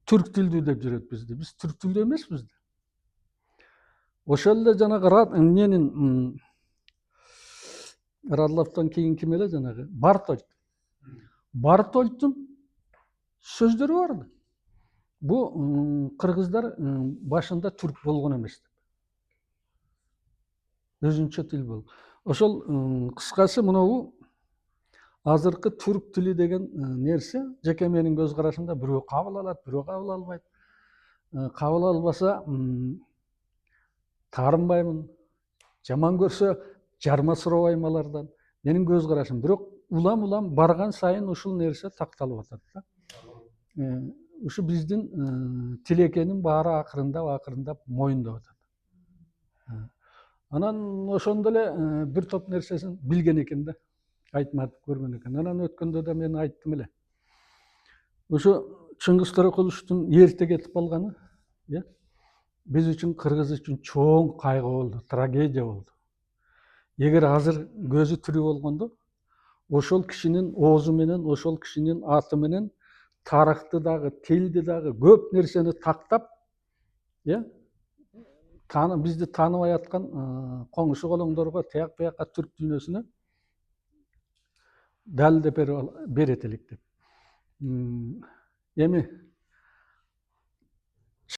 түрк тилдүү деп жүрөт бизди. Биз түрк тилдүү эмеспиз да. Ошол эле жанагы эмненин Радловдон кийин ким эле жанагы Бартольд. Бартольдтун сөздөрү бар да. Бу кыргыздар башында түрк болгон эмес деп. Өзүнчө тил бол. Ошол кыскасы мынабу азыркы түрк тили деген нерсе жеке менин көз карашымда бирөө кабыл алат, бирөө кабыл албайт. Кабыл албаса таарынбаймын. Жаман көрсө жарма сурабайм алардан. Менин көз карашым. Бирок улам барган сайын ушул нерсе такталып атат да. Ушу биздин тил экенин баары акырындап моюндап атат. Анан ошондо эле бир топ нерсесин билген экен да. Айтматып көргөн экен. Анан өткөндө да мен айттым эле. Ошо Чыңгыз Төрөкуловдун эрте кетип калганы, биз үчүн, кыргыз үчүн чоң кайгы болду, трагедия болду. Эгер азыр көзү тирүү болгондо, ошол кишинин оозу менен, ошол кишинин аты менен тарыхты дагы, тилди дагы көп нерсени тактап, бизди тааныбай аткан коңшу колоңдорго, тияк буякка түрк дүйнөсүнө далилдеп берет элек деп. Эми